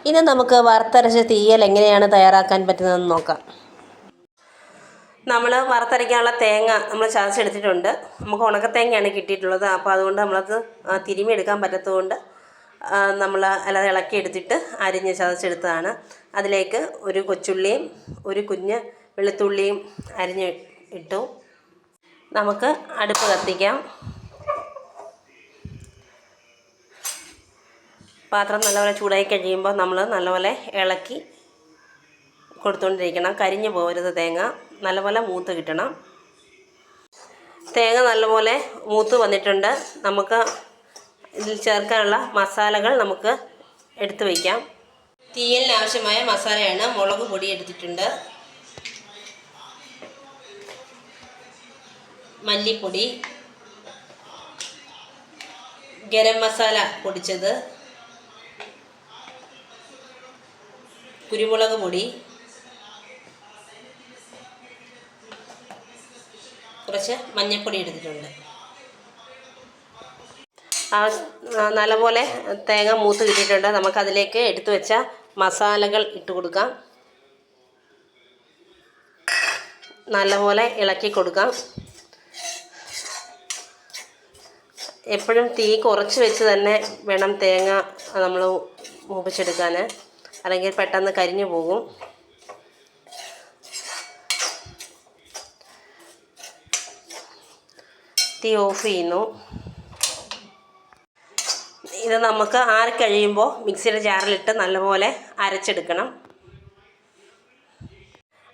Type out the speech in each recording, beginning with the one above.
ഇനി നമുക്ക് വറുത്തരച്ച തീയൽ എങ്ങനെയാണ് തയ്യാറാക്കാൻ പറ്റുന്നതെന്ന് നോക്കാം. നമ്മൾ വറുത്തരയ്ക്കാനുള്ള തേങ്ങ നമ്മൾ ചതച്ചെടുത്തിട്ടുണ്ട്. നമുക്ക് ഉണക്കത്തേങ്ങയാണ് കിട്ടിയിട്ടുള്ളത്. അപ്പോൾ അതുകൊണ്ട് നമ്മളത് തിരുമ്മി എടുക്കാൻ പറ്റാത്തതുകൊണ്ട് നമ്മൾ അല്ലാതെ ഇളക്കി എടുത്തിട്ട് അരിഞ്ഞ് ചതച്ചെടുത്തതാണ്. അതിലേക്ക് ഒരു കൊച്ചുള്ളിയും ഒരു കുഞ്ഞ് വെളുത്തുള്ളിയും അരിഞ്ഞ് ഇട്ടു. നമുക്ക് അടുപ്പ് കത്തിക്കാം. പാത്രം നല്ലപോലെ ചൂടായി കഴിയുമ്പോൾ നമ്മൾ നല്ലപോലെ ഇളക്കി കൊടുത്തുകൊണ്ടിരിക്കണം. കരിഞ്ഞു പോകരുത്. തേങ്ങ നല്ലപോലെ മൂത്ത് കിട്ടണം. തേങ്ങ നല്ലപോലെ മൂത്ത് വന്നിട്ടുണ്ട്. നമുക്ക് ഇതിൽ ചേർക്കാനുള്ള മസാലകൾ നമുക്ക് എടുത്തു വയ്ക്കാം. തീയലിന് ആവശ്യമായ മസാലയാണ്. മുളക് പൊടി എടുത്തിട്ടുണ്ട്, മല്ലിപ്പൊടി, ഗരം മസാല പൊടിച്ചത്, കുരുമുളക് പൊടി, കുറച്ച് മഞ്ഞൾപ്പൊടി എടുത്തിട്ടുണ്ട്. നല്ലപോലെ തേങ്ങ മൂത്ത് കിട്ടിയിട്ടുണ്ട്. നമുക്കതിലേക്ക് എടുത്തു വെച്ച മസാലകൾ ഇട്ട് കൊടുക്കാം. നല്ലപോലെ ഇളക്കി കൊടുക്കാം. എപ്പോഴും തീ കുറച്ച് വെച്ച് തന്നെ വേണം തേങ്ങ നമ്മൾ മൂപ്പിച്ചെടുക്കാൻ, അല്ലെങ്കിൽ പെട്ടെന്ന് കരിഞ്ഞു പോകും. തീ ഓഫ് ചെയ്യുന്നു. ഇത് നമുക്ക് ആറിക്കഴിയുമ്പോൾ മിക്സിയുടെ ജാറിലിട്ട് നല്ലപോലെ അരച്ചെടുക്കണം.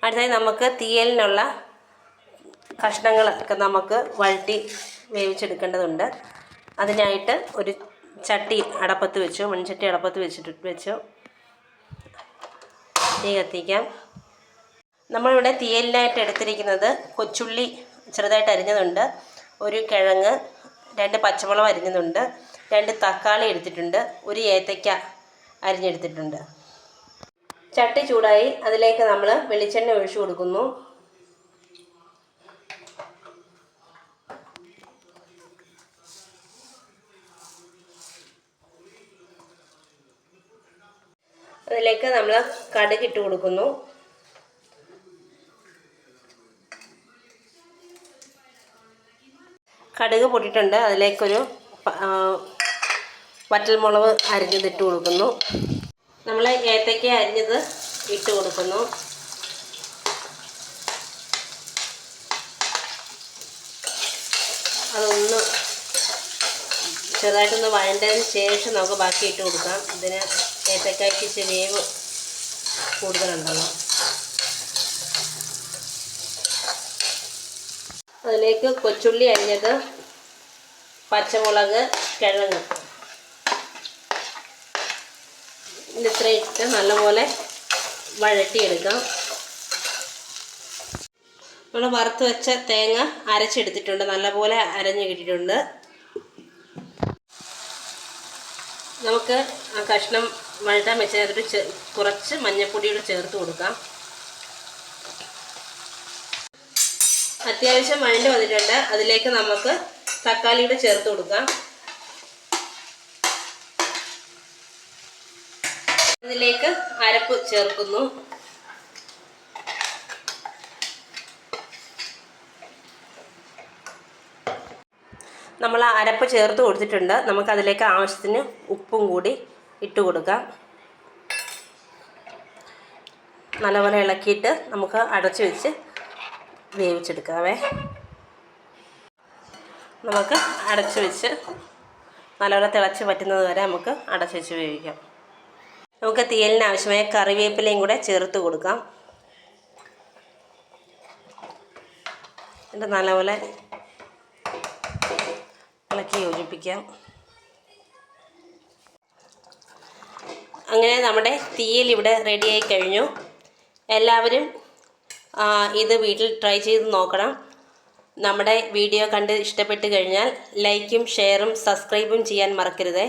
അടുത്തായി നമുക്ക് തീയലിനുള്ള കഷ്ണങ്ങളൊക്കെ നമുക്ക് വഴറ്റി വേവിച്ചെടുക്കേണ്ടതുണ്ട്. അതിനായിട്ട് ഒരു ചട്ടി അടപ്പത്ത് വെച്ചു, മൺചട്ടി അടപ്പത്ത് വെച്ചു. തീ കത്തിക്കാം. നമ്മളിവിടെ തീയലിനായിട്ട് എടുത്തിരിക്കുന്നത് കൊച്ചുള്ളി ചെറുതായിട്ട് അരിഞ്ഞതുണ്ട്, ഒരു കിഴങ്ങ്, 2 പച്ചമുളക് അരിഞ്ഞതുണ്ട്, 2 തക്കാളി എടുത്തിട്ടുണ്ട്, ഒരു ഏത്തയ്ക്ക അരിഞ്ഞെടുത്തിട്ടുണ്ട്. ചട്ടി ചൂടായി. അതിലേക്ക് നമ്മൾ വെളിച്ചെണ്ണ ഒഴിച്ചു കൊടുക്കുന്നു. അതിലേക്ക് നമ്മൾ കടുക് ഇട്ട് കൊടുക്കുന്നു. കടുക് പൊട്ടിയിട്ടുണ്ട്. അതിലേക്കൊരു വറ്റൽമുളക് അരിഞ്ഞത് ഇട്ട് കൊടുക്കുന്നു. നമ്മൾ ഏത്തയ്ക്ക അരിഞ്ഞത് ഇട്ട് കൊടുക്കുന്നു. അതൊന്ന് ചെറുതായിട്ടൊന്ന് വഴണ്ടതിന് ശേഷം നമുക്ക് ബാക്കി ഇട്ട് കൊടുക്കാം. ഇതിന് ഏത്തക്കായ്ക്ക് ഇച്ചിരി വേവ് കൂടുതലുണ്ടല്ലോ. അതിലേക്ക് കൊച്ചുള്ളി അരിഞ്ഞത്, പച്ചമുളക്, കിഴങ്ങ് ഇത്രയും ഇട്ട് നല്ലപോലെ വഴറ്റിയെടുക്കാം. നമ്മൾ വറുത്ത് വെച്ച തേങ്ങ അരച്ചെടുത്തിട്ടുണ്ട്. നല്ലപോലെ അരഞ്ഞ് കിട്ടിയിട്ടുണ്ട്. നമുക്ക് ആ കഷ്ണം വഴറ്റാൻ വെച്ചതിനകത്ത് കുറച്ച് മഞ്ഞൾപ്പൊടിയോട് ചേർത്ത് കൊടുക്കാം. അത്യാവശ്യം വഴണ്ട് വന്നിട്ടുണ്ട്. അതിലേക്ക് നമുക്ക് തക്കാളിയോട് ചേർത്ത് കൊടുക്കാം. അതിലേക്ക് അരപ്പ് ചേർക്കുന്നു. നമ്മൾ അരപ്പ് ചേർത്ത് കൊടുത്തിട്ടുണ്ട്. നമുക്കതിലേക്ക് ആവശ്യത്തിന് ഉപ്പും കൂടി ഇട്ട് കൊടുക്കാം. നല്ലപോലെ ഇളക്കിയിട്ട് നമുക്ക് അടച്ചു വെച്ച് വേവിച്ചെടുക്കാവേ. നമുക്ക് അടച്ചു വെച്ച് നല്ലപോലെ തിളച്ച് പറ്റുന്നത് വരെ നമുക്ക് അടച്ചു വെച്ച് വേവിക്കാം. നമുക്ക് തീയലിന് ആവശ്യമായ കറിവേപ്പിലയും കൂടെ ചേർത്ത് കൊടുക്കാം. എന്നിട്ട് നല്ലപോലെ ഇളക്കി യോജിപ്പിക്കാം. അങ്ങനെ നമ്മുടെ തീയൽ ഇവിടെ റെഡിയായി കഴിഞ്ഞു. എല്ലാവരും ഇത് വീട്ടിൽ ട്രൈ ചെയ്ത് നോക്കണം. നമ്മുടെ വീഡിയോ കണ്ട് ഇഷ്ടപ്പെട്ട് കഴിഞ്ഞാൽ ലൈക്കും ഷെയറും സബ്സ്ക്രൈബും ചെയ്യാൻ മറക്കരുതേ.